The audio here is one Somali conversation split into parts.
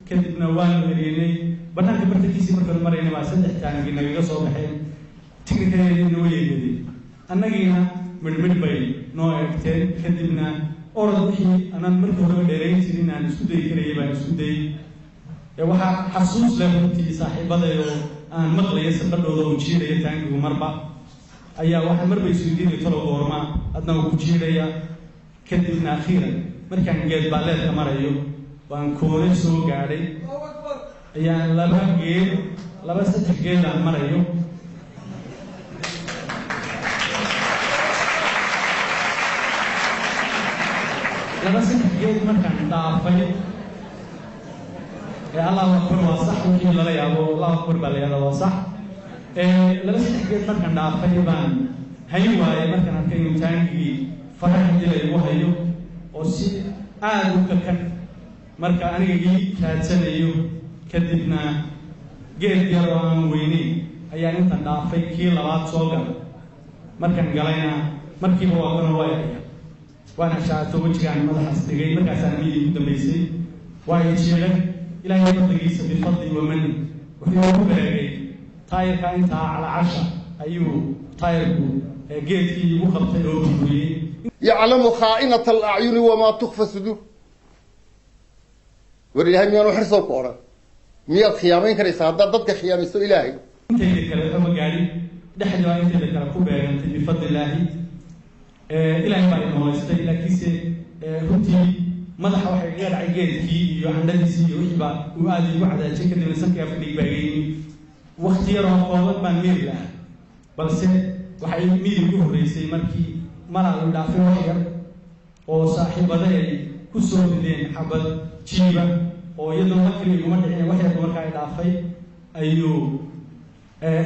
kadibna waan mareenay banaanka bartankiisa markaan marayna waa saddex taangi naga soo baxeen tigirkeedina way yeeday annagiina midmid bay noo eegteen kadibna orod wixii anaan markii hore dheerayn jirin aan isku day karayay baan isku day waxa xasuus leh runtii saaxiibadaydo aan maqlayo sabadooda u jiiday taangigu marba ayaa waxa marba isweydiinay tolo goorma adna ku jiidaya kadibna akhiiran markaan geed baaleedka marayo waan koore soo gaadhay ayaa laba saddex geed aan marayo laba saddex geed markaan dhaafay الله أكبر وصح وكيل الله يابو الله أكبر بالله هذا وصح لما سنحكي مركان دافعي بان هاي واي مركان هكين تانجي فرح جل يوهيو وسي ككن مركان أنا جي كاتسنة يو كدبنا جيل جروان ويني أيام تندافعي كي لوات صوغا مركان قلنا مركي هو أكون واي وأنا شاهدت وجهي ماذا حسيت مركان سامي دميسي واي شيء إلى يوم تجلس بفضل ومن وفي يوم بلاقي طاير كأنت على عشاء أيوه طاير جيت في وخبط يومي يعلم خائنة الأعين وما تخفى الصدور وريها ميانو حرصوا كورا ميا خيامين كريس هذا ضد خيام السوء إلهي أنت اللي كلام مجاري ده حد أنت اللي كلام كوبا أنت بفضل الله إلهي ما إنه يستطيع كيسة هنتي ماذا حوحي غير عجيل كي يعندني سي ويبا وادي وعدا شكل من سكيا في الباقيين واختيارهم قوات من ميلا بس وحي ميل يقول رئيسي مركي ملا الدافع وحير وصاحب ذي كسر الدين حبل تشيبا ويدل مكري ومدعي وحير ومركا الدافع أيو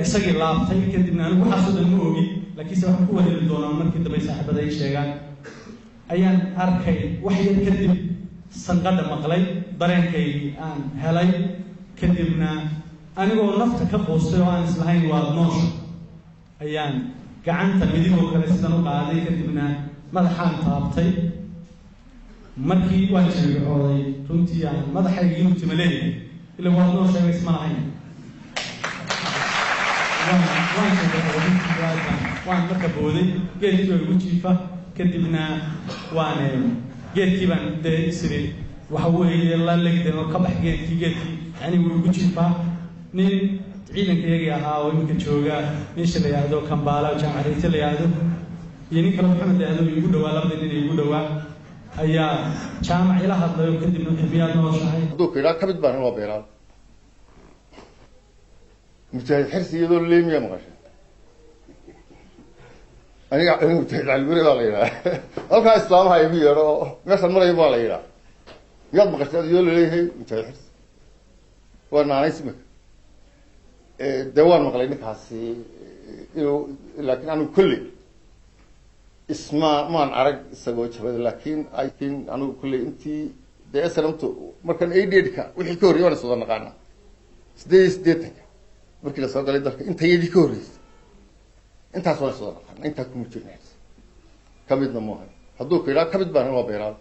سجل لابتي كدنا وحصد الموجي لكن سواء هو اللي بدونه مركي تبي صاحب ذي شيئا ayaan arkay wax yar kadib sanqadha maqlay dareenkaygii aan helay kadibna anigoo nafta ka qoostay oo aan islahayn waa noosha ayaan gacanta midigoo kale sidan u qaaday kadibna madaxaan taabtay markii waan jirgacooday runtii aan madaxaygii inuu timaleeyahay ila waa noosha isma lahayn waan marka booday geedkii waa igu jiifa kadibna waan geedkii baan isri waxa weeye la legday oo ka bax geedkii yani wuu ugu jiifaa nin ciidankaygii ahaa oo inka jooga meesha la yiraahdo Kampala jaamacadda la yiraahdo iyo nin kale Maxamed la yiraahdo igu dhawaa labada nin igu dhawaa ayaa jaamac ila hadlayo kadibna ximiyaad noo shahay haduu kira ka mid baan oo beeraa mujahid xirsi iyadoo leemiya maqashay أنا متحد على البريد ولا يلا هل كان إسلام هاي بيرو مثلا مرة يبغى ولا يلا يطبخ أشياء يقول لي هي متحد وأنا اسمك دوار مقلينك هسي لكن أنا كل اسمه ما نعرف سويت هذا لكن أنا كل أنتي ده أسلمت مركن أي ديدك وحي كوري وأنا صدقنا قانا سديتك مركن صدق لي ذلك أنت يدي كوريس أنت صدق أنت كم تجنس كبد نموه هذوك لا كبد بان هو بيراد